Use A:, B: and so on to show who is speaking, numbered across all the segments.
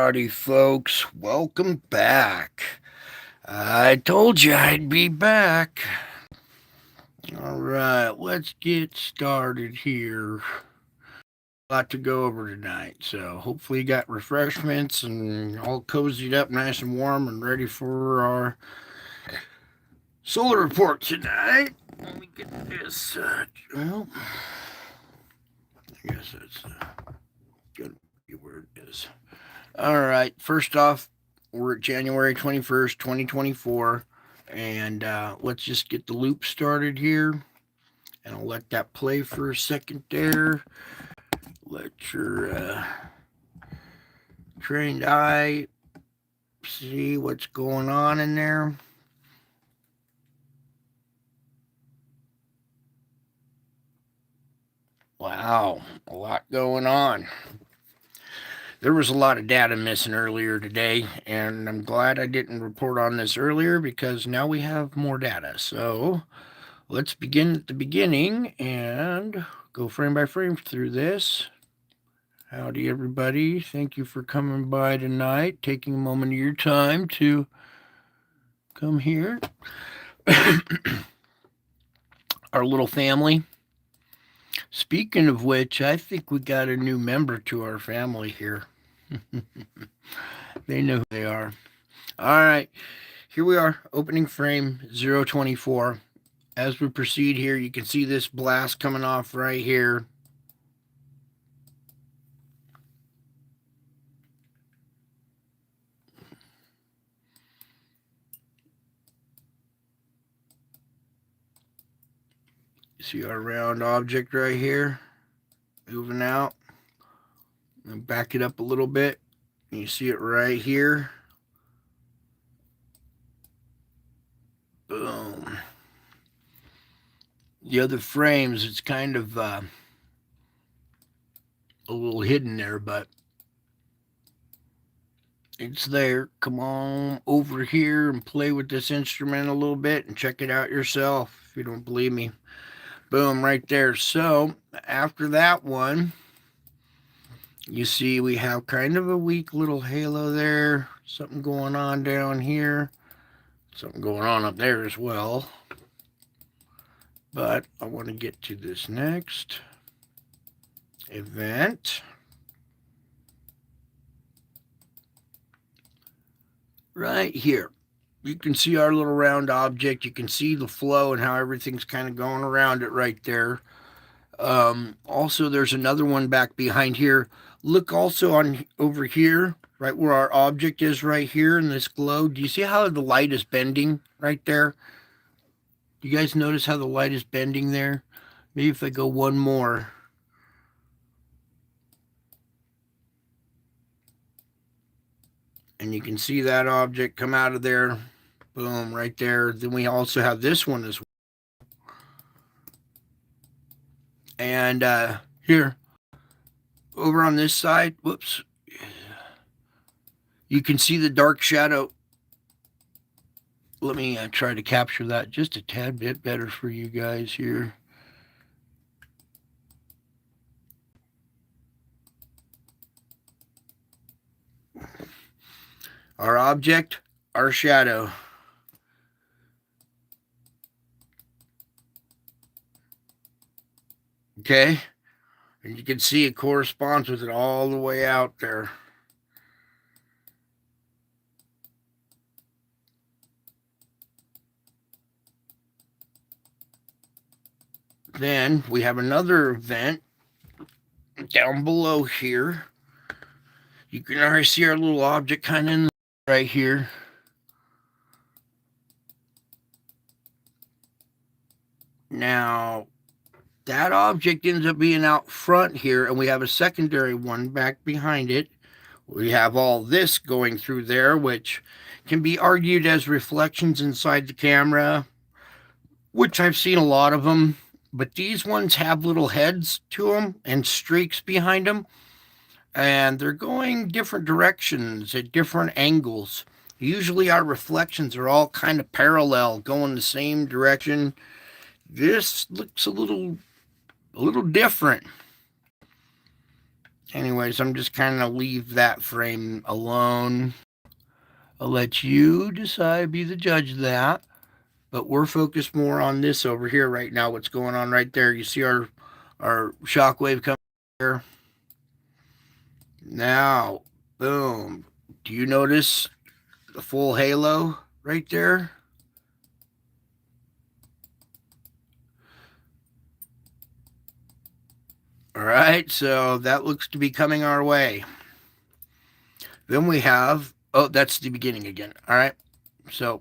A: Howdy, folks. Welcome back. I told you I'd be back. All right, let's get started here. A lot to go over tonight, so hopefully you got refreshments and all cozied up nice and warm and ready for our solar report tonight. Let me get this. Well, I guess that's going to be where it is. All right, first off, we're at January 21st, 2024, and let's just get the loop started here. And I'll let that play for a second there. Let your trained eye see what's going on in there. Wow, a lot going on. There was a lot of data missing earlier today, and I'm glad I didn't report on this earlier because now we have more data. So let's begin at the beginning and go frame by frame through this. Howdy, everybody. Thank you for coming by tonight, taking a moment of your time to come here. Our little family. Speaking of which, I think we got a new member to our family here. They know who they are. All right, here we are, opening frame 024. As we proceed here, you can see this blast coming off right here. See our round object right here, moving out. And back it up a little bit. You see it right here. Boom. The other frames, it's kind of a little hidden there, but it's there. Come on over here and play with this instrument a little bit and check it out yourself if you don't believe me. Boom, right there. So after that one, you see we have kind of a weak little halo there. Something going on down here. Something going on up there as well. But I want to get to this next event. Right here. You can see our little round object. You can see the flow and how everything's kind of going around it right there. Also, there's another one back behind here. Look also on over here, right where our object is right here in this glow. Do you see how the light is bending right there? Do you guys notice how the light is bending there? Maybe if I go one more. And you can see that object come out of there. Boom, right there. Then we also have this one as well. And here, over on this side, whoops, you can see the dark shadow. Let me try to capture that just a tad bit better for you guys here. Our object, our shadow. Okay, and you can see it corresponds with it all the way out there. Then we have another event down below here. You can already see our little object kind of in right here. Now, that object ends up being out front here, and we have a secondary one back behind it. We have all this going through there, which can be argued as reflections inside the camera, which I've seen a lot of them. But these ones have little heads to them and streaks behind them, and they're going different directions at different angles. Usually our reflections are all kind of parallel, going the same direction. This looks a little different. Anyways, I'm just kind of leave that frame alone. I'll let you decide, be the judge of that. But we're focused more on this over here right now. What's going on right there? You see our shockwave coming here. Now, boom. Do you notice the full halo right there? All right, so that looks to be coming our way. Then we have, oh, that's the beginning again. All right, so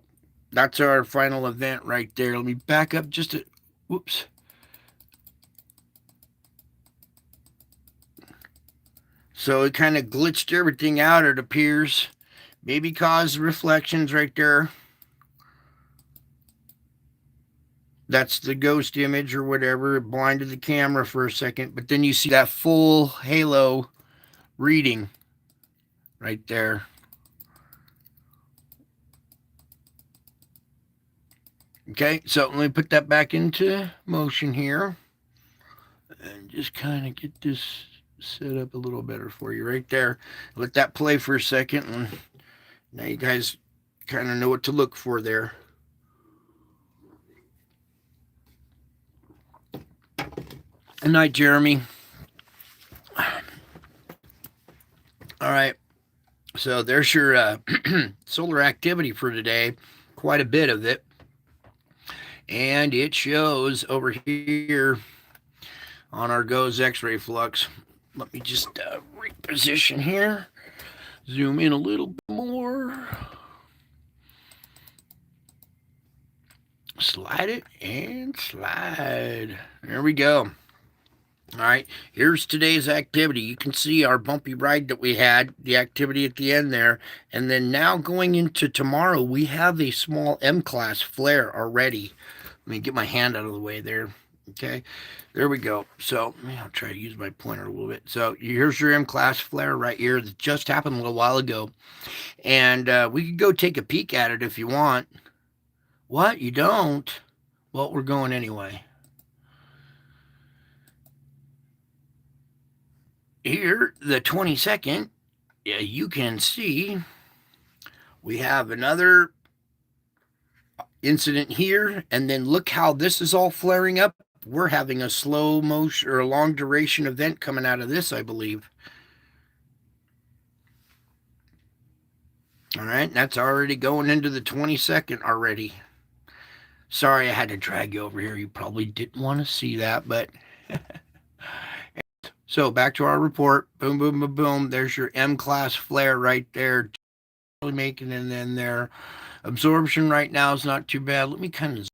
A: that's our final event right there. Let me back up just a, whoops. So it kind of glitched everything out, it appears. Maybe caused reflections right there. That's the ghost image or whatever. It blinded the camera for a second, but then you see that full halo reading right there. Okay, so let me put that back into motion here and just kind of get this set up a little better for you right there. Let that play for a second, and now you guys kind of know what to look for there. Good night, Jeremy. All right, so there's your solar activity for today. Quite a bit of it. And it shows over here on our GOES X-ray flux. Let me just reposition here. Zoom in a little bit more. Slide it and slide. There we go. All right, here's today's activity. You can see our bumpy ride that we had, the activity at the end there. And then now going into tomorrow, we have a small M-class flare already. Let me get my hand out of the way there. Okay, there we go. So I'll try to use my pointer a little bit. So here's your M-class flare right here that just happened a little while ago. And we could go take a peek at it if you want. What? You don't? Well, we're going anyway. Here, the 22nd, you can see we have another incident here, and then look how this is all flaring up. We're having a slow motion or a long duration event coming out of this, I believe. All right, that's already going into the 22nd already. Sorry, I had to drag you over here. You probably didn't want to see that, but so back to our report. Boom, boom, boom, boom. There's your M-class flare right there. Really making it in there. Absorption right now is not too bad. Let me kind of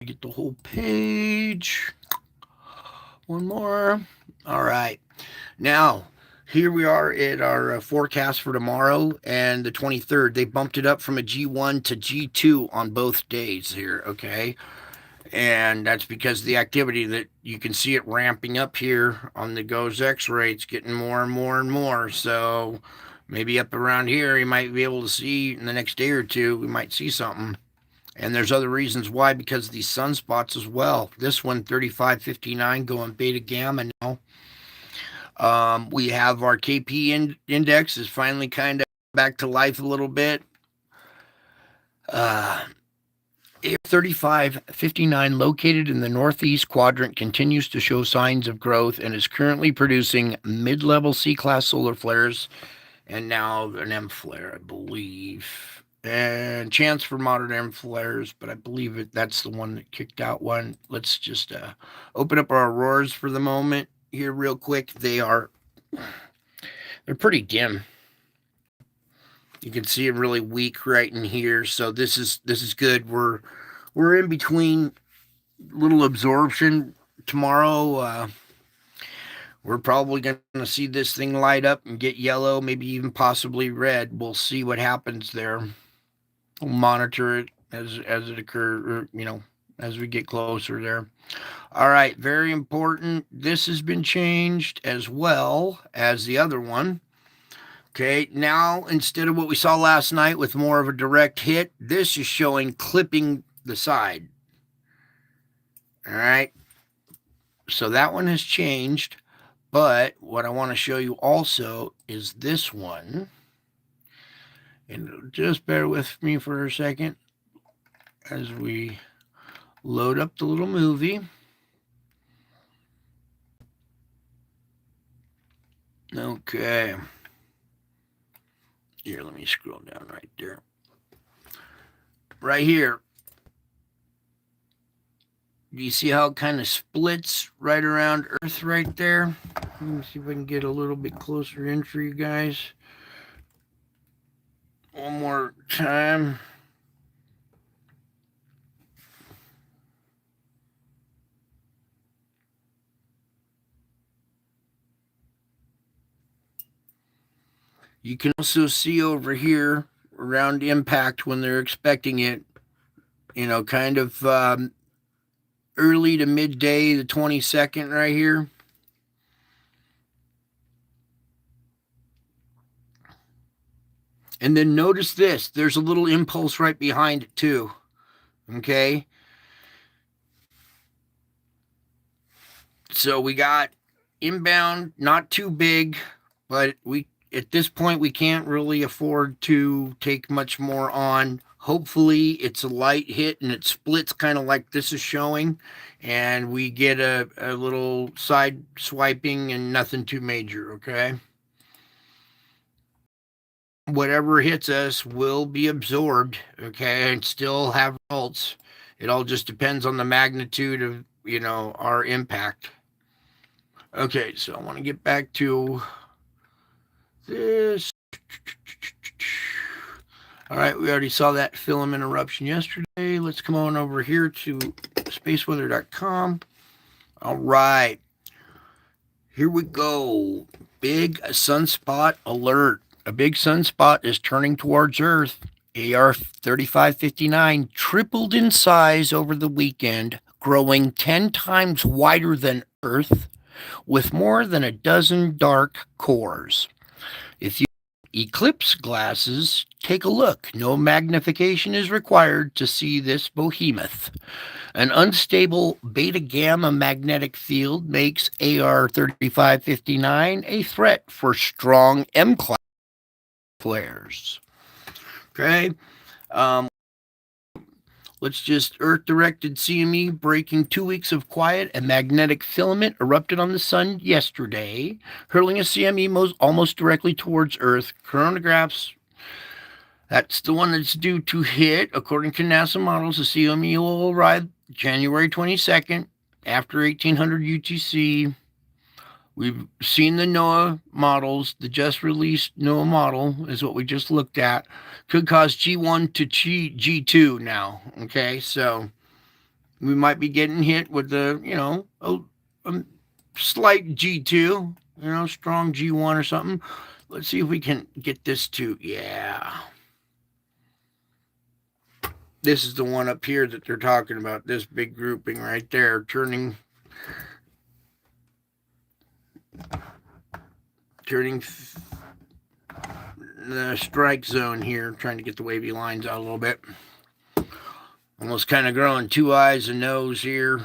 A: get the whole page. One more. All right. Now, here we are at our forecast for tomorrow and the 23rd. They bumped it up from a G1 to G2 on both days here, okay? And that's because the activity that you can see it ramping up here on the GOES X-ray. It's getting more and more and more. So maybe up around here, you might be able to see in the next day or two, we might see something. And there's other reasons why, because of these sunspots as well. This one, 3559, going beta gamma now. We have our KP index is finally kind of back to life a little bit. 3559, located in the northeast quadrant, continues to show signs of growth and is currently producing mid-level C-class solar flares and now an M flare, I believe. And chance for moderate M flares, but I believe that's the one that kicked out one. Let's just open up our auroras for the moment here real quick. They're pretty dim. You can see them really weak right in here. So this is good. We're in between little absorption tomorrow. We're probably going to see this thing light up and get yellow, maybe even possibly red. We'll see what happens there. We'll monitor it as it occurs, as we get closer there. All right, very important. This has been changed as well as the other one. Okay, now instead of what we saw last night with more of a direct hit, this is showing clipping the side. All right, so that one has changed, But what I want to show you also is this one. And just bear with me for a second as we load up the little movie. Okay. Here, let me scroll down right there. Right here. Do you see how it kind of splits right around Earth right there? Let me see if I can get a little bit closer in for you guys. One more time. You can also see over here around impact when they're expecting it, kind of early to midday, the 22nd right here. And then notice this, there's a little impulse right behind it too. Okay. So we got inbound, not too big, but at this point we can't really afford to take much more on. Hopefully it's a light hit and it splits kind of like this is showing, and we get a little side swiping and nothing too major. Okay. Whatever hits us will be absorbed, okay, and still have results. It all just depends on the magnitude of, our impact. Okay, so I want to get back to this. All right, we already saw that filament eruption yesterday. Let's come on over here to spaceweather.com. All right, here we go. Big sunspot alert. A big sunspot is turning towards Earth. AR 3559 tripled in size over the weekend, growing 10 times wider than Earth, with more than a dozen dark cores. If you have eclipse glasses, take a look. No magnification is required to see this behemoth. An unstable beta gamma magnetic field makes AR 3559 a threat for strong M class flares. Okay. Let's just Earth-directed CME breaking 2 weeks of quiet. A magnetic filament erupted on the sun yesterday, hurling a CME almost directly towards Earth. Coronagraphs, that's the one that's due to hit. According to NASA models, the CME will arrive January 22nd after 1800 UTC. We've seen the NOAA models. The just released NOAA model is what we just looked at. Could cause G1 to G2 now. Okay, so we might be getting hit with a slight G2, strong G1 or something. Let's see if we can get this to, yeah. This is the one up here that they're talking about, this big grouping right there, turning the strike zone here, trying to get the wavy lines out a little bit. Almost kind of growing two eyes and nose here.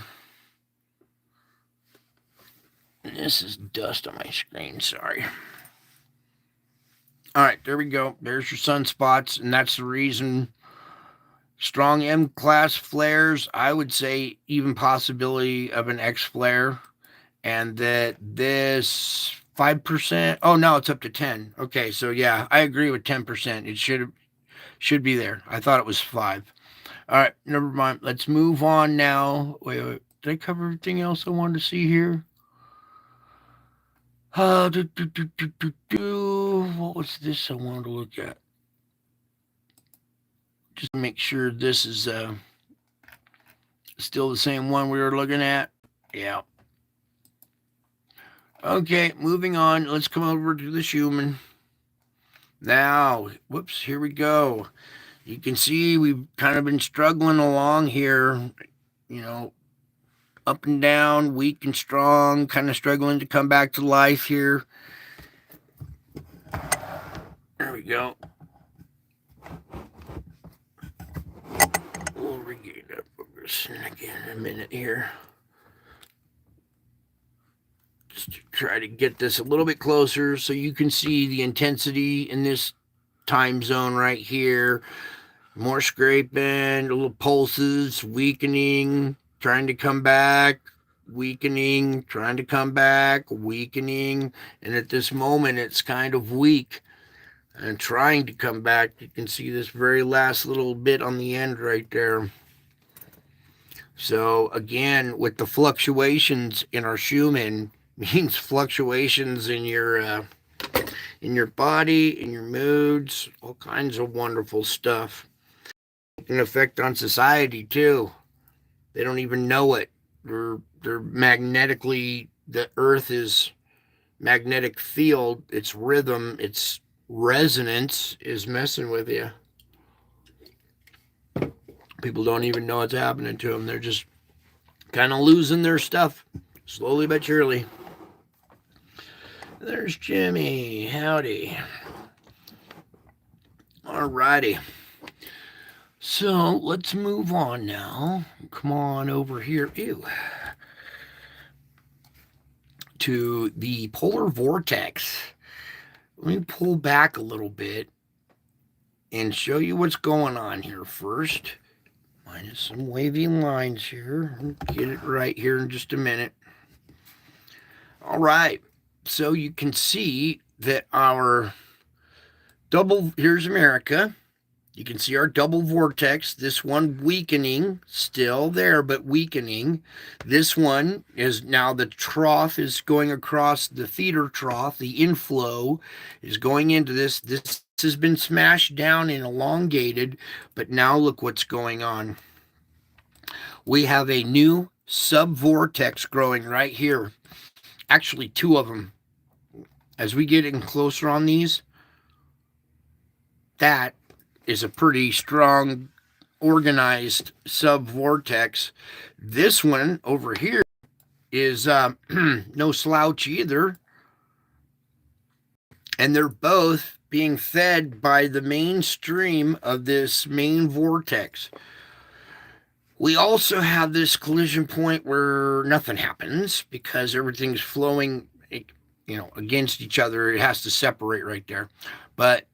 A: This is dust on my screen, sorry. All right, there we go. There's your sunspots, and that's the reason. Strong M-class flares, I would say even possibility of an X flare, and that this 5%. Oh, no, it's up to 10. Okay, so yeah, I agree with 10%. It should be there. I thought it was 5. All right, never mind. Let's move on now. Wait. Did I cover everything else I wanted to see here? What was this I wanted to look at? Just to make sure this is still the same one we were looking at. Yeah. Okay, moving on. Let's come over to the Schumann. Now, whoops, here we go. You can see we've kind of been struggling along here, up and down, weak and strong, kind of struggling to come back to life here. There we go. We'll regain that focus again in a minute here. Just try to get this a little bit closer so you can see the intensity in this time zone right here. More scraping, little pulses, weakening, trying to come back, weakening, trying to come back, weakening. And at this moment, it's kind of weak and trying to come back. You can see this very last little bit on the end right there. So again, with the fluctuations in our Schumann, means fluctuations in your body, in your moods, all kinds of wonderful stuff. An effect on society too. They don't even know it. They're magnetically, the Earth is magnetic field, its rhythm, its resonance is messing with you. People don't even know what's happening to them. They're just kind of losing their stuff, slowly but surely. There's Jimmy. Howdy. Alrighty. So let's move on now. Come on over here. Ew. To the polar vortex. Let me pull back a little bit and show you what's going on here first. Minus some wavy lines here. I'll get it right here in just a minute. All right. So you can see that our double, here's America. You can see our double vortex. This one weakening, still there, but weakening. This one is now the trough is going across the feeder trough. The inflow is going into this. This has been smashed down and elongated, but now look what's going on. We have a new subvortex growing right here. Actually, two of them. As we get in closer on these, that is a pretty strong, organized subvortex. This one over here is no slouch either. And they're both being fed by the mainstream of this main vortex. We also have this collision point where nothing happens because everything's flowing, against each other. It has to separate right there. But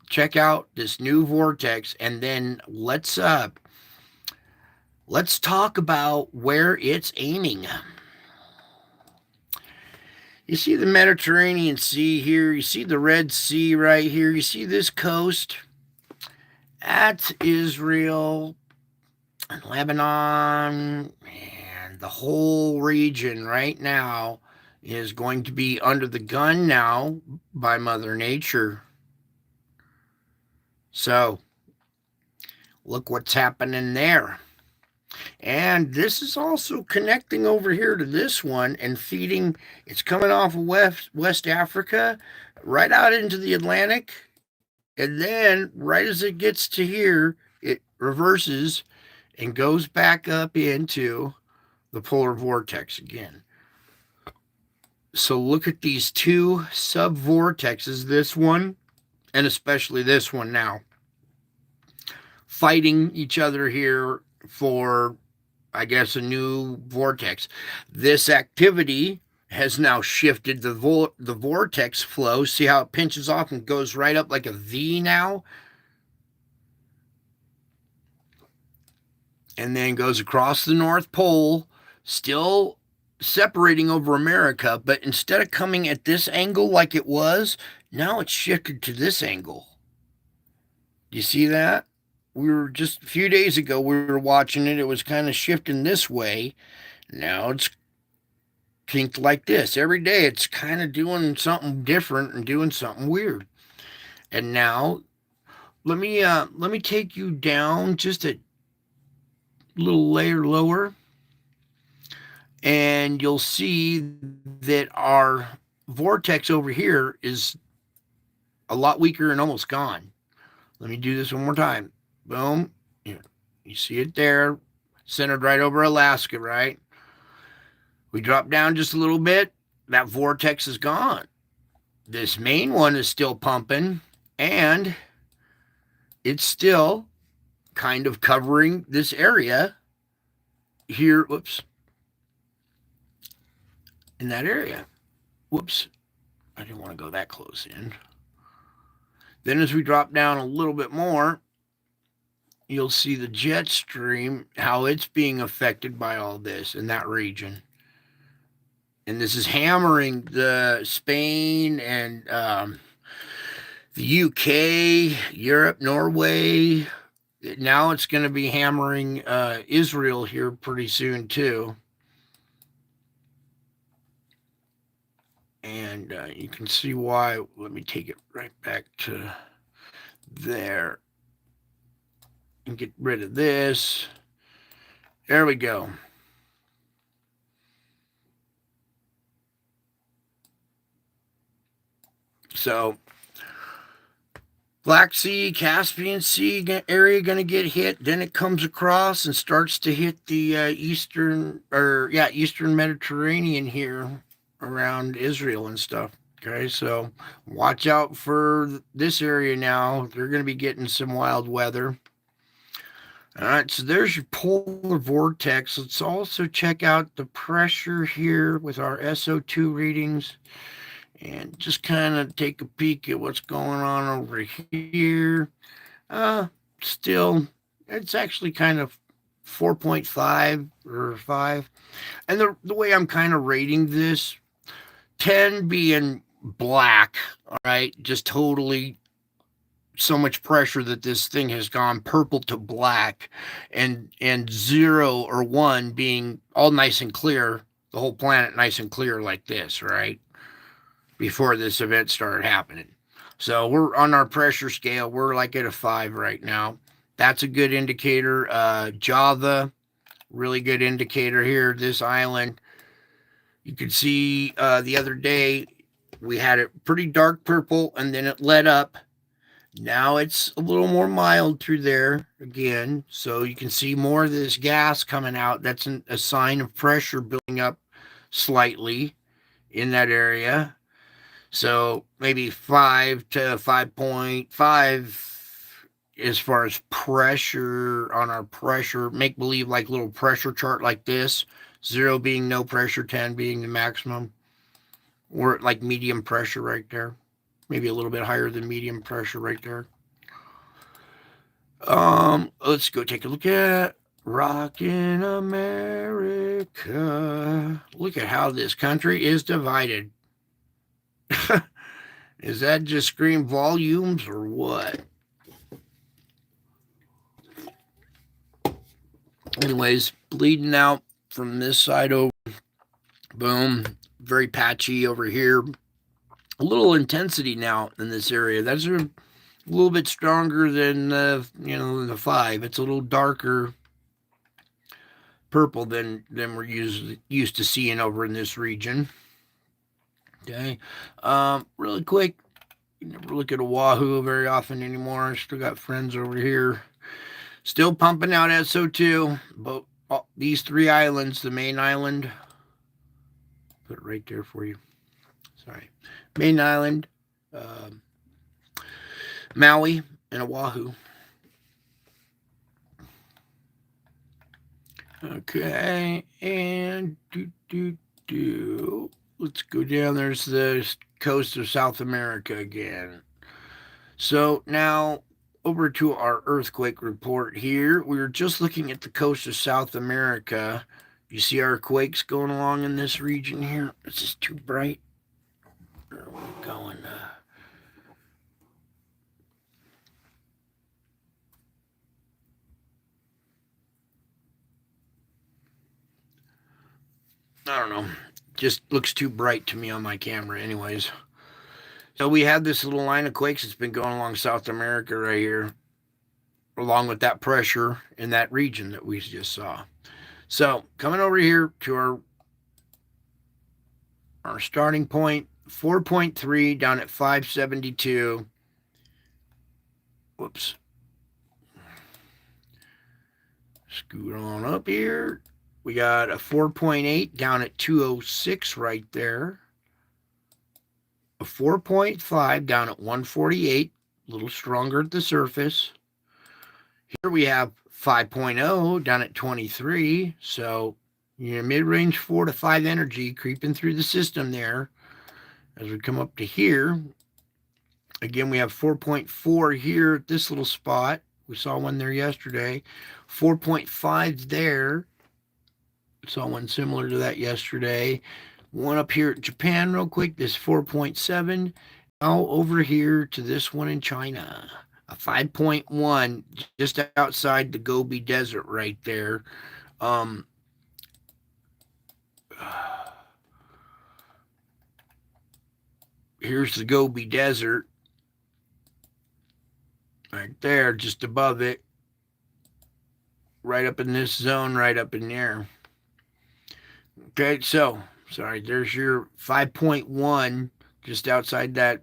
A: check out this new vortex, and then let's talk about where it's aiming. You see the Mediterranean Sea here. You see the Red Sea right here. You see this coast. That's Israel and Lebanon, and the whole region right now is going to be under the gun now by Mother Nature. So, look what's happening there. And this is also connecting over here to this one and feeding. It's coming off of West Africa, right out into the Atlantic. And then, right as it gets to here, it reverses and goes back up into the polar vortex again. So look at these two subvortexes, this one and especially this one now, fighting each other here for, I guess, a new vortex. This activity has now shifted the vortex flow. See how it pinches off and goes right up like a V now? And then goes across the North Pole, still separating over America, but instead of coming at this angle like it was, now it's shifted to this angle. Do you see that? We were just a few days ago, we were watching it. It was kind of shifting this way. Now it's kinked like this. Every day it's kind of doing something different and doing something weird. And now let me take you down just a little layer lower, and you'll see that our vortex over here is a lot weaker and almost gone. Let me do this one more time. Boom. You see it there, centered right over Alaska, right? We drop down just a little bit, that vortex is gone. This main one is still pumping, and it's still kind of covering this area here, whoops, in that area. Whoops, I didn't want to go that close in. Then as we drop down a little bit more, you'll see the jet stream, how it's being affected by all this in that region. And this is hammering the Spain and the UK, Europe, Norway. Now it's going to be hammering Israel here pretty soon too. And you can see why. Let me take it right back to there and get rid of this. There we go. So Black Sea, Caspian Sea area going to get hit. Then it comes across and starts to hit the eastern Mediterranean here around Israel and stuff. Okay, so watch out for this area now. They're going to be getting some wild weather. All right, so there's your polar vortex. Let's also check out the pressure here with our SO2 readings and just kind of take a peek at what's going on over here. Still, it's actually kind of 4.5 or 5. And the way I'm kind of rating this, 10 being black, all right, just totally so much pressure that this thing has gone purple to black, and 0 or 1 being all nice and clear, the whole planet nice and clear like this, right? Before this event started happening. So we're on our pressure scale. We're like at a 5 right now. That's a good indicator. Java, really good indicator here. This island, you could see the other day we had it pretty dark purple and then it lit up. Now it's a little more mild through there again. So you can see more of this gas coming out. That's a sign of pressure building up slightly in that area. So maybe 5 to 5.5 as far as pressure on our pressure, make believe like little pressure chart like this, 0 being no pressure, 10 being the maximum. Or like medium pressure right there. Maybe a little bit higher than medium pressure right there. Let's go take a look at Rockin' America. Look at how this country is divided. Is that just scream volumes or what? Anyways, bleeding out from this side over. Boom. Very patchy over here. A little intensity now in this area. That's a little bit stronger than the 5. It's a little darker purple than we're used to seeing over in this region. Okay. Really quick, you never look at Oahu very often anymore. Still got friends over here. Still pumping out SO2. But these 3 islands, the main island, put it right there for you. Sorry. Main island, Maui, and Oahu. Okay, and let's go down. There's the coast of South America again. So now over to our earthquake report here. We were just looking at the coast of South America. You see our quakes going along in this region here? This is too bright. Where are we going? I don't know. Just looks too bright to me on my camera anyways. So we have this little line of quakes that's been going along South America right here, along with that pressure in that region that we just saw. So coming over here to our starting point, 4.3 down at 572. Whoops. Scoot on up here. We got a 4.8 down at 206 right there. A 4.5 down at 148, a little stronger at the surface. Here we have 5.0 down at 23. So, mid-range 4 to 5 energy creeping through the system there. As we come up to here, again, we have 4.4 here at this little spot. We saw one there yesterday. 4.5 there. Saw one similar to that yesterday. One up here at Japan, real quick. This 4.7. Now over here to this one in China. A 5.1 just outside the Gobi Desert right there. Um, Here's the Gobi Desert right there, just above it. Right up in this zone, right up in there. Okay, so, sorry, there's your 5.1 just outside that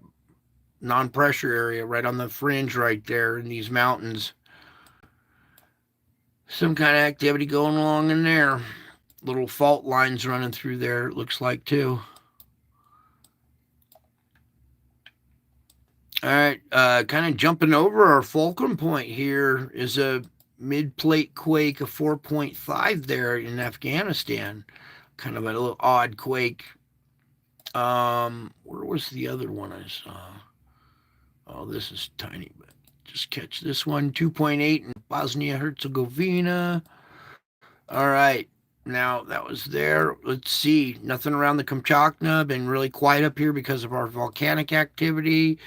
A: non pressure area, right on the fringe right there in these mountains. Some kind of activity going along in there. Little fault lines running through there, it looks like, too. All right, kind of jumping over our fulcrum point here is a mid-plate quake of 4.5 there in Afghanistan. Kind of a little odd quake. Where was the other one I saw? Oh, this is tiny, but just catch this one. 2.8 in Bosnia Herzegovina. All right. Now that was there. Let's see. Nothing around the Kamchatka. Been really quiet up here because of our volcanic activity.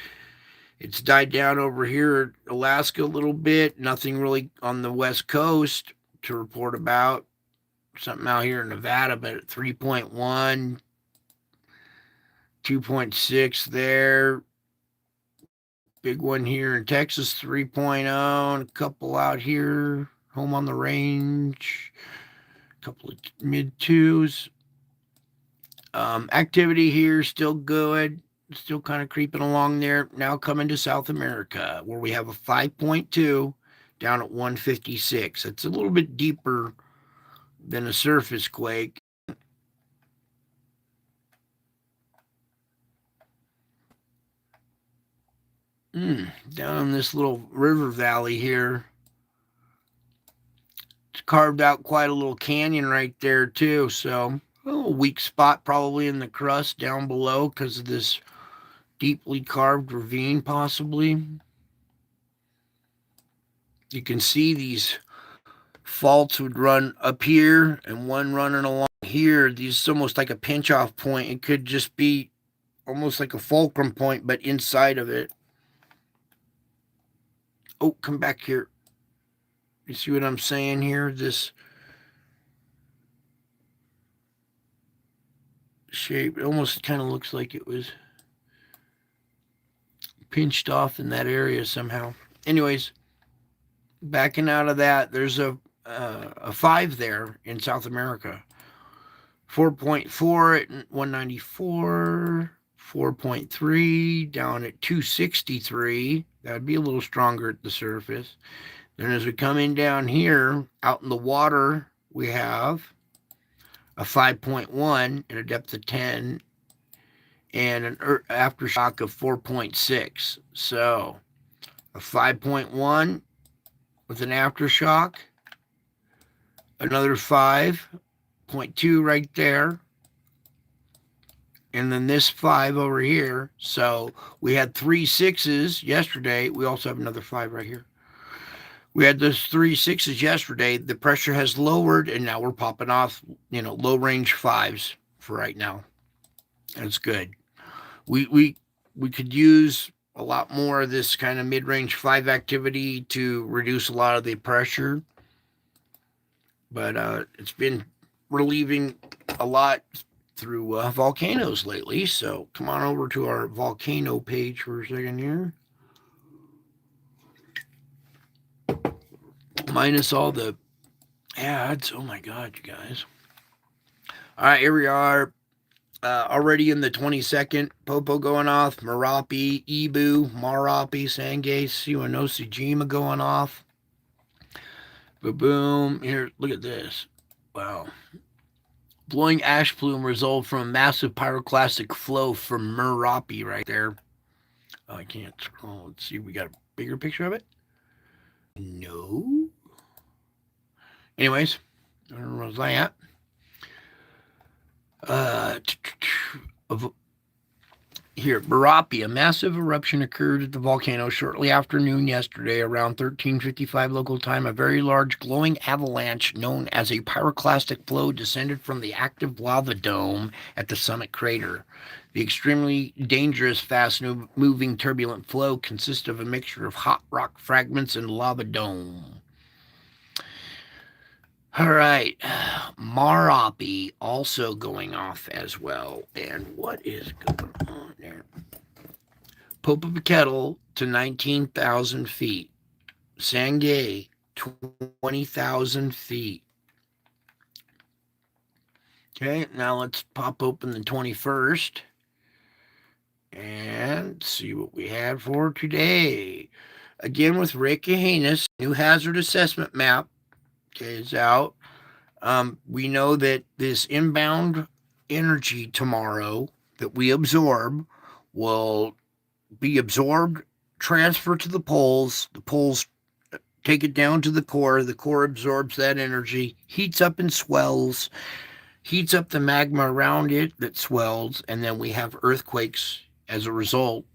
A: It's died down over here at Alaska a little bit. Nothing really on the west coast to report about. Something out here in Nevada, but at 3.1, 2.6 there. Big one here in Texas, 3.0, and a couple out here, home on the range, a couple of mid twos. Activity here still good, still kind of creeping along there. Now coming to South America, where we have a 5.2 down at 156. It's a little bit deeper than a surface quake. Down in this little river valley here. It's carved out quite a little canyon right there, too. So, a little weak spot probably in the crust down below because of this deeply carved ravine, possibly. You can see these faults would run up here and one running along here. These is almost like a pinch off point. It could just be almost like a fulcrum point, but inside of it. Oh, come back here. You see what I'm saying here? This shape, it almost kind of looks like it was pinched off in that area somehow. Anyways, backing out of that, there's a 5 there in South America. 4.4 at 194, 4.3 down at 263. That would be a little stronger at the surface. Then as we come in down here, out in the water, we have a 5.1 at a depth of 10 and an aftershock of 4.6. So a 5.1 with an aftershock, another 5.2 right there, and then this 5 over here. So we had 3 6s yesterday. We also have another 5 right here. We had those 3 6s yesterday. The pressure has lowered, and now we're popping off, low range 5s for right now. That's good. We could use a lot more of this kind of mid range 5 activity to reduce a lot of the pressure, but it's been relieving a lot through volcanoes lately. So come on over to our volcano page for a second here. Minus all the ads. Oh my God, you guys. All right, here we are. Already in the 22nd. Popo going off. Merapi, Ibu, Marapi, Sangay, Siwanosejima going off. Boom. Here, look at this. Wow. Blowing ash plume result from a massive pyroclastic flow from Merapi right there. Oh, I can't scroll. Let's see. We got a bigger picture of it? No. Anyways, where was I at? Here, Barapi, a massive eruption occurred at the volcano shortly after noon yesterday, around 13:55 local time. A very large glowing avalanche known as a pyroclastic flow descended from the active lava dome at the summit crater. The extremely dangerous, fast-moving, turbulent flow consists of a mixture of hot rock fragments and lava dome. All right, Marapi also going off as well. And what is going on there? Popocatépetl to 19,000 feet. Sangay, 20,000 feet. Okay, now let's pop open the 21st and see what we have for today. Again, with Rick Kahanis, new hazard assessment map is out. We know that this inbound energy tomorrow that we absorb will be absorbed, transferred to the poles. The poles take it down to the core absorbs that energy, heats up and swells, heats up the magma around it that swells, and then we have earthquakes as a result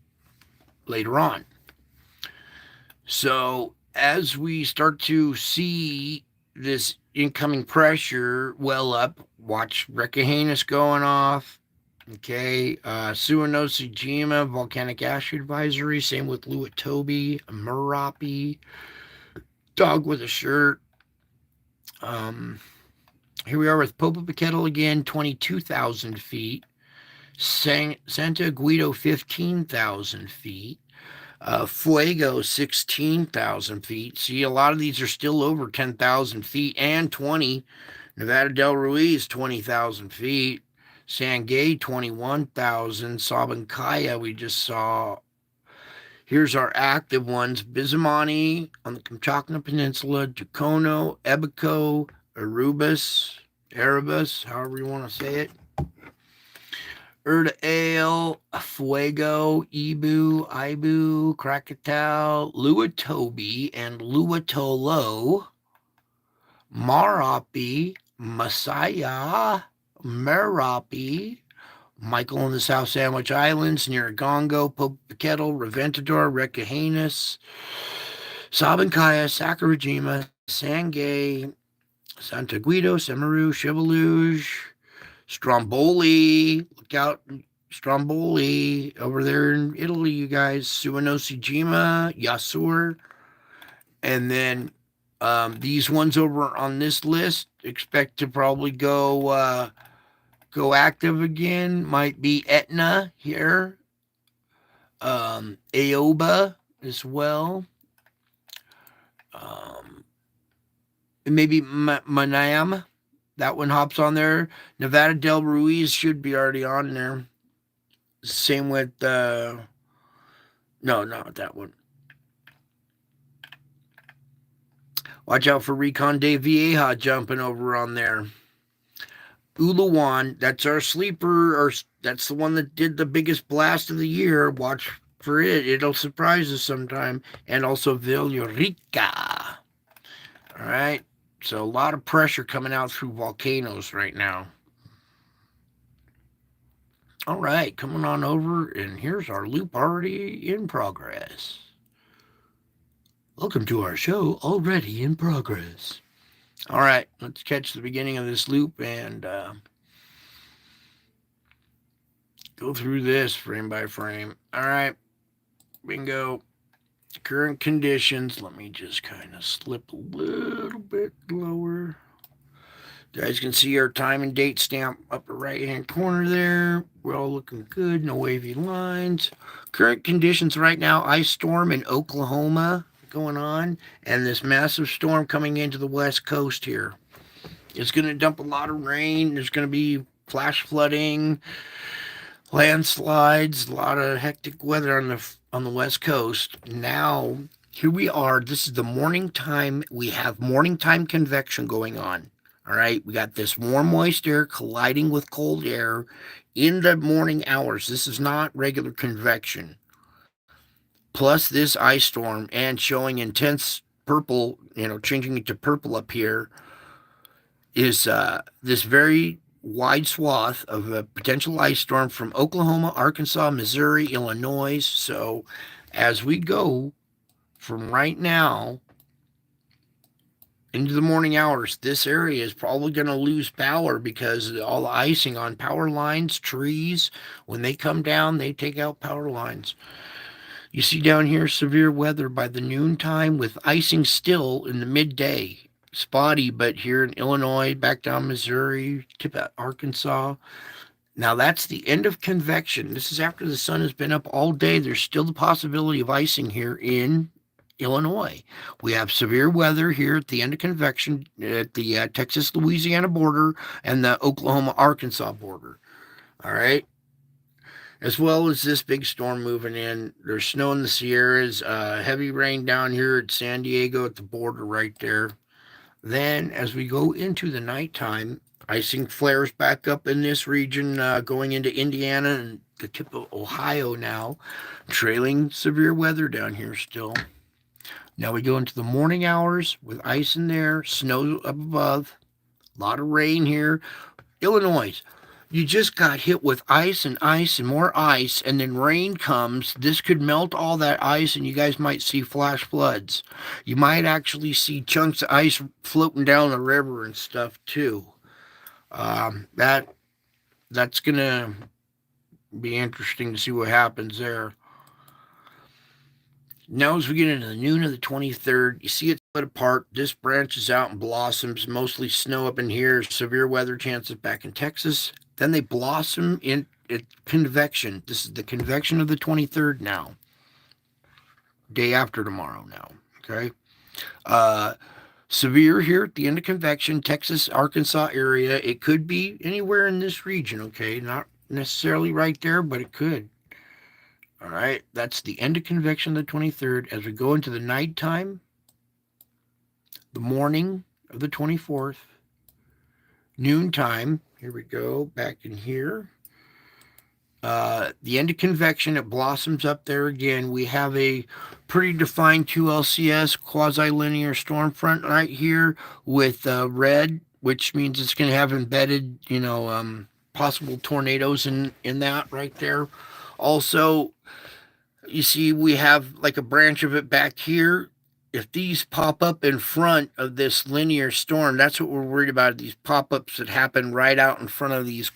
A: later on. So as we start to see this incoming pressure well up, watch Recahanus going off. Okay, Suwanosi-Jima, volcanic ash advisory. Same with Luatobi, Merapi, dog with a shirt. Here we are with Popocatépetl again, 22,000 feet. Santa Guido, 15,000 feet. Fuego, 16,000 feet. See, a lot of these are still over 10,000 feet and 20. Nevada del Ruiz, 20,000 feet. Sangay, 21,000. Sabancaya, we just saw. Here's our active ones. Bizamani on the Kamchatka Peninsula, Tucono, Ebico, Erebus, however you want to say it. Ale, Fuego, Ibu, Krakatau, Luatobi, and Luatolo. Marapi, Masaya, Merapi, Michael in the South Sandwich Islands, Narragansett, Popocatépetl, Reventador, Recahanus, Sabancaya, Sakurajima, Sangay, Santa Guido, Semeru, Chevaluge, Stromboli, look out, Stromboli, over there in Italy, you guys, Suwanosi-Jima, Yasur, and then these ones over on this list expect to probably go active again. Might be Etna here, Aoba as well, maybe Manam. That one hops on there. Nevada del Ruiz should be already on there. Same with no, not that one. Watch out for Recon de Vieja jumping over on there. Uluwan, that's our sleeper, or that's the one that did the biggest blast of the year. Watch for it. It'll surprise us sometime. And also Villarica. All right. So a lot of pressure coming out through volcanoes right now. All right, coming on over, and here's our loop already in progress. Welcome to our show, already in progress. All right, let's catch the beginning of this loop and go through this frame by frame. All right, bingo. Current conditions. Let me just kind of slip a little bit lower. You guys can see our time and date stamp upper right-hand corner there. We're all looking good. No wavy lines. Current conditions right now, ice storm in Oklahoma going on, and this massive storm coming into the west coast here. It's going to dump a lot of rain. There's going to be flash flooding, landslides, a lot of hectic weather on the west coast. Now, here we are. This is the morning time. We have morning time convection going on. All right, we got this warm, moist air colliding with cold air in the morning hours. This is not regular convection. Plus this ice storm and showing intense purple, changing it to purple up here, is this very wide swath of a potential ice storm from Oklahoma, Arkansas, Missouri, Illinois. So as we go from right now into the morning hours, this area is probably going to lose power because of all the icing on power lines, trees. When they come down, they take out power lines. You see down here severe weather by the noontime with icing still in the midday. Spotty, but here in Illinois, back down Missouri, tip out Arkansas. Now that's the end of convection. This is after the sun has been up all day. There's still the possibility of icing here in Illinois. We have severe weather here at the end of convection at the Texas-Louisiana border and the Oklahoma-Arkansas border. All right. As well as this big storm moving in. There's snow in the Sierras, heavy rain down here at San Diego at the border right there. Then, as we go into the nighttime, icing flares back up in this region, going into Indiana and the tip of Ohio now, trailing severe weather down here still. Now we go into the morning hours with ice in there, snow up above, a lot of rain here. Illinois, you just got hit with ice and more ice, and then rain comes. This could melt all that ice, and you guys might see flash floods. You might actually see chunks of ice floating down the river and stuff too. That's gonna be interesting to see what happens there. Now, as we get into the noon of the 23rd, you see it split apart. This branches out and blossoms, mostly snow up in here, severe weather chances back in Texas. Then they blossom in convection. This is the convection of the 23rd now. Day after tomorrow now. Okay. Severe here at the end of convection, Texas, Arkansas area. It could be anywhere in this region. Okay. Not necessarily right there, but it could. All right, that's the end of convection, the 23rd. As we go into the nighttime, the morning of the 24th, noontime, here we go, back in here. The end of convection, it blossoms up there again. We have a pretty defined QLCS quasi-linear storm front right here with red, which means it's going to have embedded, possible tornadoes in that right there. Also, you see, we have like a branch of it back here. If these pop up in front of this linear storm, that's what we're worried about. These pop-ups that happen right out in front of these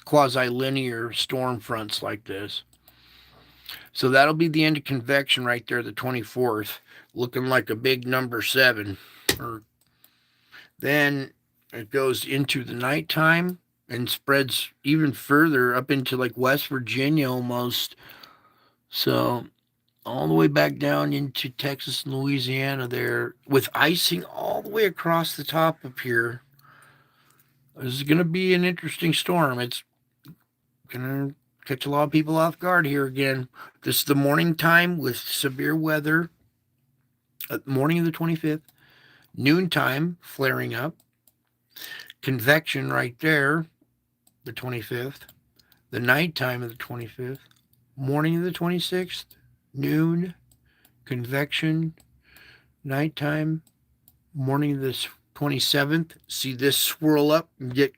A: quasi-linear storm fronts like this. So that'll be the end of convection right there, the 24th, looking like a big number 7. Then it goes into the nighttime and spreads even further up into like West Virginia almost. So all the way back down into Texas and Louisiana there with icing all the way across the top up here. This is going to be an interesting storm. It's going to catch a lot of people off guard here again. This is the morning time with severe weather. Morning of the 25th. Noontime flaring up. Convection right there, the 25th. The nighttime of the 25th. Morning of the 26th, noon, convection, nighttime, morning of the 27th. See this swirl up and get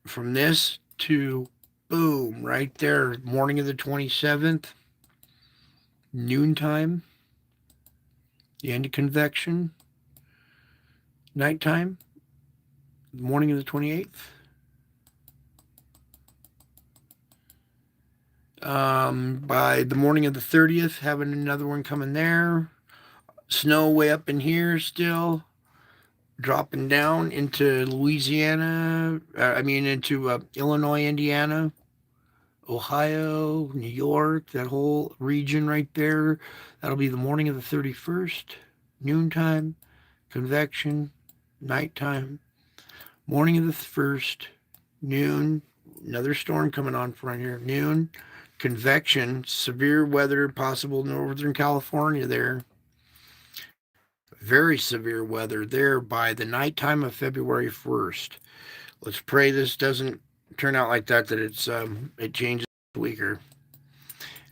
A: from this to boom, right there, morning of the 27th, noontime, the end of convection, nighttime, morning of the 28th. By the morning of the 30th, having another one coming there. Snow way up in here still. Dropping down into Louisiana. Into Illinois, Indiana, Ohio, New York, that whole region right there. That'll be the morning of the 31st. Noontime, convection, nighttime. Morning of the 1st, noon. Another storm coming on from right here. Noon. Convection, severe weather, possible Northern California there. Very severe weather there by the nighttime of February 1st. Let's pray this doesn't turn out like that it changes weaker.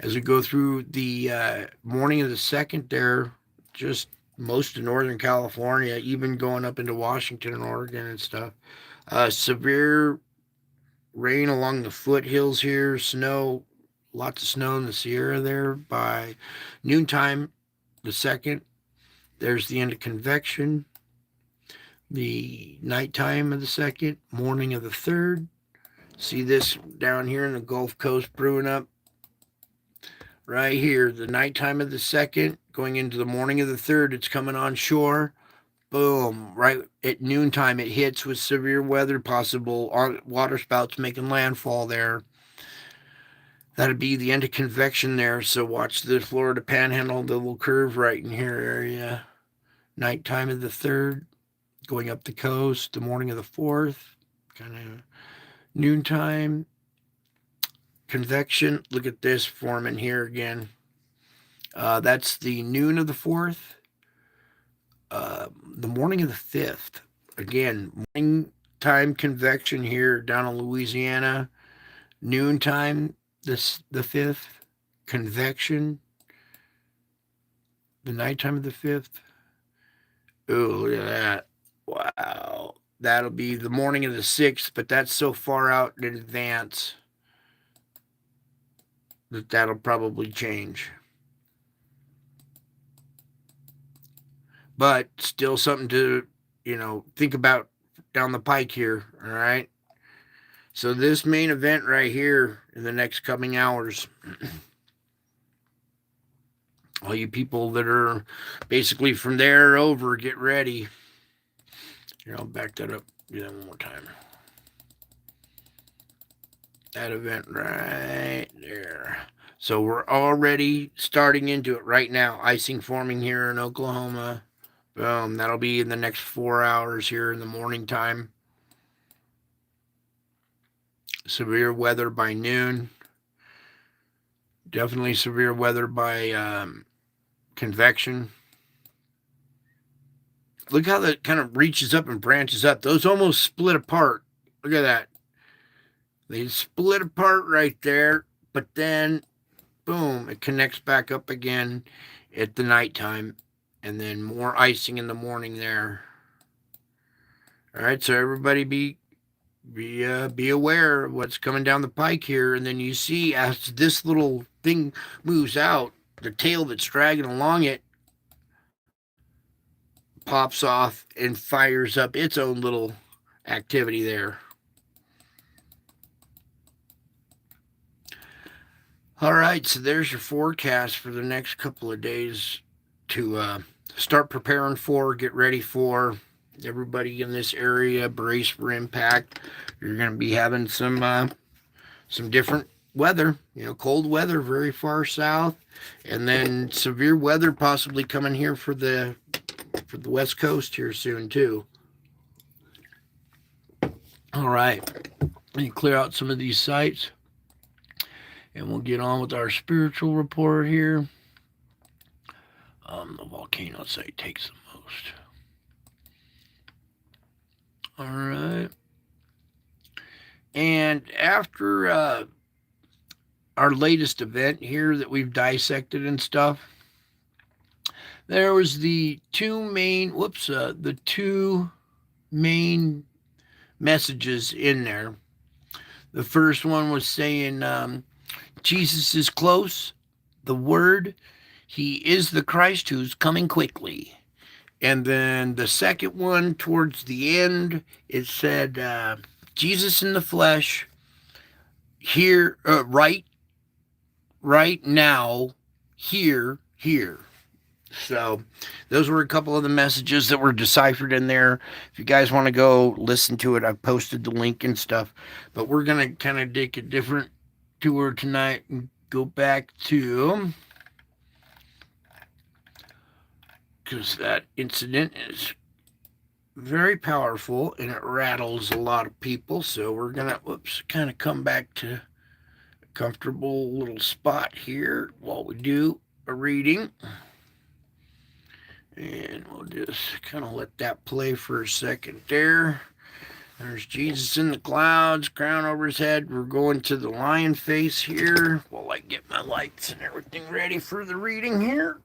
A: As we go through the morning of the 2nd there, just most of Northern California, even going up into Washington and Oregon and stuff. Severe rain along the foothills here, snow, lots of snow in the Sierra there by noontime, the second. There's the end of convection, the nighttime of the second, morning of the third. See this down here in the Gulf Coast brewing up right here, the nighttime of the second, going into the morning of the third, it's coming on shore. Boom, right at noontime, it hits with severe weather, possible water spouts making landfall there. That'd be the end of convection there. So watch the Florida Panhandle, the little curve right in here area. Nighttime of the third, going up the coast, the morning of the fourth, kind of noontime. Convection, look at this forming here again. That's the noon of the fourth, the morning of the fifth. Again, morning time convection here down in Louisiana. Noontime, the fifth. Convection, the nighttime of the fifth. Oh, look at that. Wow. That'll be the morning of the sixth, but that's so far out in advance that that'll probably change. But still something to, think about down the pike here, all right? So this main event right here in the next coming hours, all you people that are basically from there over, get ready. Here, I'll back that up. Do that one more time. That event right there. So we're already starting into it right now. Icing forming here in Oklahoma. Boom. That'll be in the next 4 hours here in the morning time. Severe weather by noon. Definitely severe weather by convection. Look how that kind of reaches up and branches up. Those almost split apart. Look at that. They split apart right there, but then, boom, it connects back up again at the nighttime, and then more icing in the morning there. All right, so everybody be aware of what's coming down the pike here, and then you see as this little thing moves out, the tail that's dragging along it pops off and fires up its own little activity there. All right, so there's your forecast for the next couple of days to start preparing for, get ready for. Everybody in this area, brace for impact. You're going to be having some different weather, cold weather very far south, and then severe weather possibly coming here for the West Coast here soon too. All right, let me clear out some of these sites, and we'll get on with our spiritual report here. The volcano site takes the most. All right. And after our latest event here that we've dissected and stuff, there was the two main messages in there. The first one was saying Jesus is close, the Word, He is the Christ who's coming quickly. And then the second one, towards the end, it said Jesus in the flesh, here, right now, here. So those were a couple of the messages that were deciphered in there. If you guys want to go listen to it, I've posted the link and stuff. But we're going to kind of take a different tour tonight and go back to, because that incident is very powerful and it rattles a lot of people. So we're going to, kind of come back to a comfortable little spot here while we do a reading. And we'll just kind of let that play for a second there. There's Jesus in the clouds, crown over his head. We're going to the lion face here while I get my lights and everything ready for the reading here.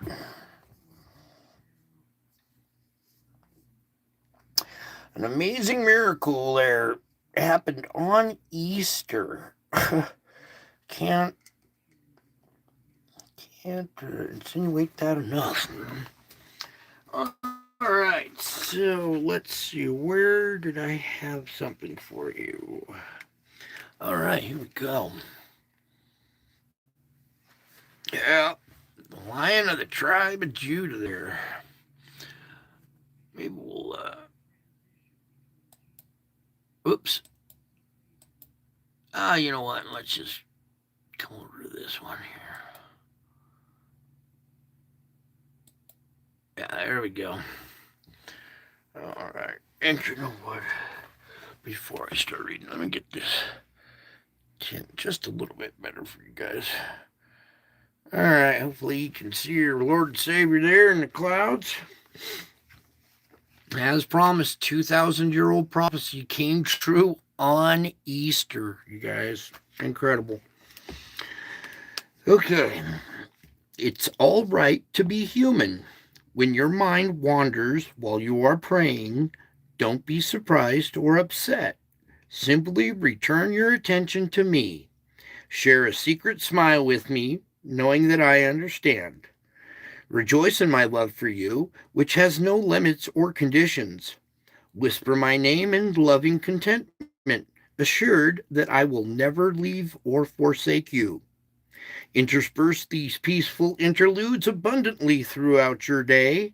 A: An amazing miracle there happened on Easter. can't can't insinuate that enough. All right, so let's see. Where did I have something for you? All right, here we go. Yeah, the Lion of the tribe of Judah. There. Maybe we'll. Oops. You know what? Let's just come over to this one here. Yeah, there we go. All right. And you know what? Before I start reading, let me get this just a little bit better for you guys. All right. Hopefully you can see your Lord and Savior there in the clouds. As promised, 2,000-year-old prophecy came true on Easter, you guys. Incredible. Okay. It's all right to be human. When your mind wanders while you are praying, don't be surprised or upset. Simply return your attention to me. Share a secret smile with me, knowing that I understand. Rejoice in my love for you, which has no limits or conditions. Whisper my name in loving contentment, assured that I will never leave or forsake you. Intersperse these peaceful interludes abundantly throughout your day.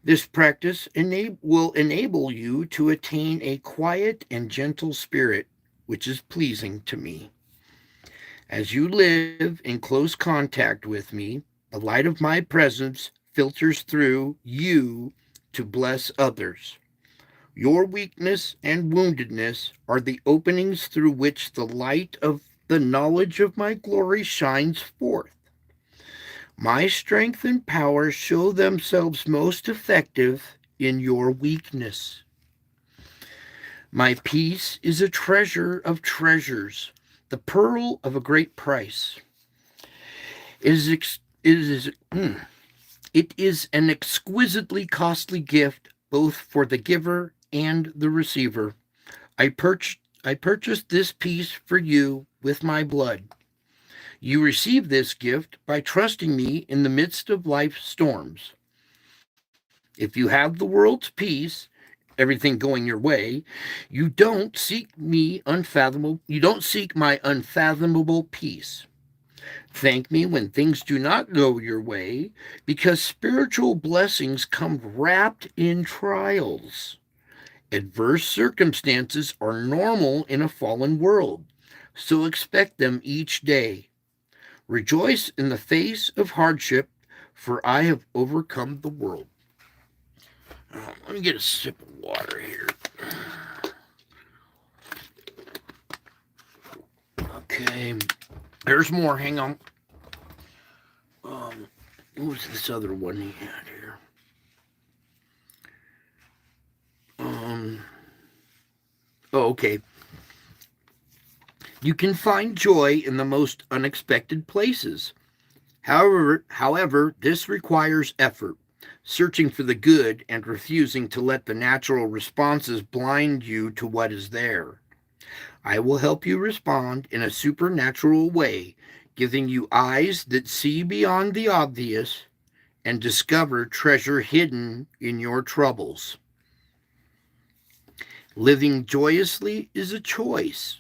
A: This practice will enable you to attain a quiet and gentle spirit, which is pleasing to me. As you live in close contact with me, the light of my presence filters through you to bless others. Your weakness and woundedness are the openings through which the light of the knowledge of my glory shines forth. My strength and power show themselves most effective in your weakness. My peace is a treasure of treasures, the pearl of a great price. It is an exquisitely costly gift both for the giver and the receiver. I purchased this peace for you with my blood. You receive this gift by trusting me in the midst of life's storms. If you have the world's peace, everything going your way, you don't seek my unfathomable peace. Thank me when things do not go your way, because spiritual blessings come wrapped in trials. Adverse circumstances are normal in a fallen world, so expect them each day. Rejoice in the face of hardship, for I have overcome the world. Let me get a sip of water here. Okay, there's more. Hang on. What was this other one he had here? Okay. You can find joy in the most unexpected places. However, this requires effort, searching for the good and refusing to let the natural responses blind you to what is there. I will help you respond in a supernatural way, giving you eyes that see beyond the obvious and discover treasure hidden in your troubles. Living joyously is a choice.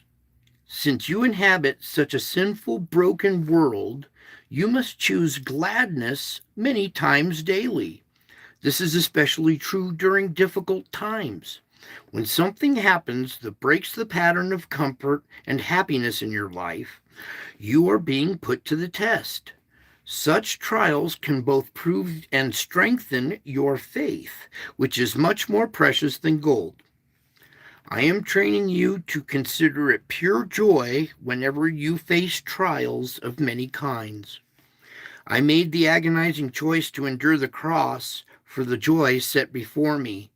A: Since you inhabit such a sinful, broken world, you must choose gladness many times daily. This is especially true during difficult times. When something happens that breaks the pattern of comfort and happiness in your life, you are being put to the test. Such trials can both prove and strengthen your faith, which is much more precious than gold. I am training you to consider it pure joy whenever you face trials of many kinds. I made the agonizing choice to endure the cross for the joy set before me,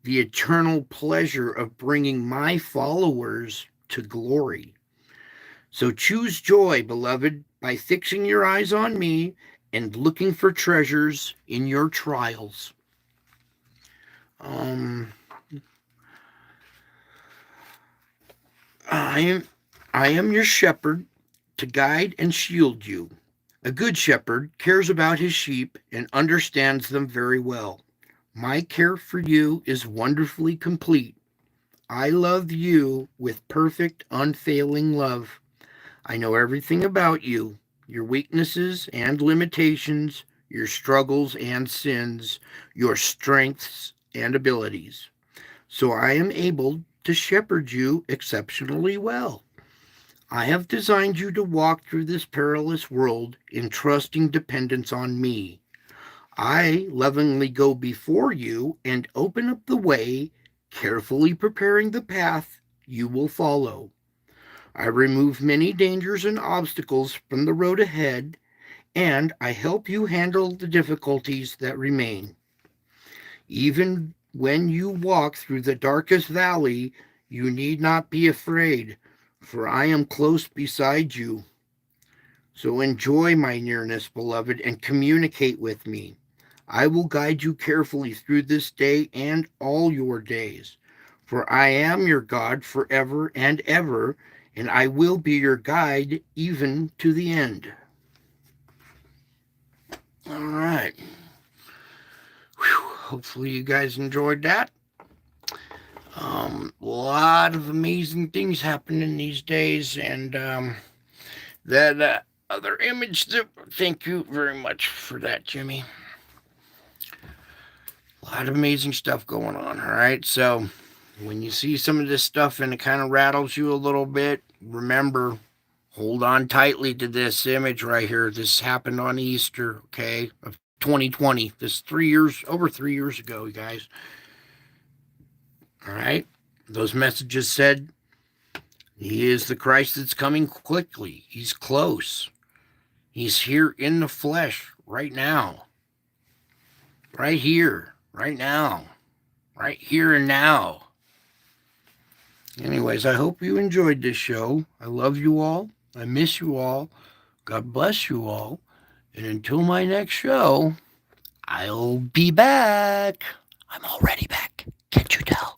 A: the eternal pleasure of bringing my followers to glory. So choose joy, beloved, by fixing your eyes on me and looking for treasures in your trials. I am, I am your shepherd to guide and shield you. A good shepherd cares about his sheep and understands them very well. My care for you is wonderfully complete. I love you with perfect, unfailing love. I know everything about you, your weaknesses and limitations, your struggles and sins, your strengths and abilities. So I am able to shepherd you exceptionally well. I have designed you to walk through this perilous world in trusting dependence on me. I lovingly go before you and open up the way, carefully preparing the path you will follow. I remove many dangers and obstacles from the road ahead, and I help you handle the difficulties that remain. Even when you walk through the darkest valley, you need not be afraid, for I am close beside you. So enjoy my nearness, beloved, and communicate with me. I will guide you carefully through this day and all your days. For I am your God forever and ever, and I will be your guide even to the end. All right. Whew. Hopefully, you guys enjoyed that. A lot of amazing things happening these days, and that other image. Thank you very much for that, Jimmy. A lot of amazing stuff going on. All right, so when you see some of this stuff and it kind of rattles you a little bit, remember, hold on tightly to this image right here. This happened on Easter, okay, of 2020. This over 3 years ago, you guys. All right, those messages said, He is the Christ that's coming quickly. He's close. He's here in the flesh right now. Right here, right now. Right here and now. Anyways, I hope you enjoyed this show. I love you all. I miss you all. God bless you all. And until my next show, I'll be back. I'm already back. Can't you tell?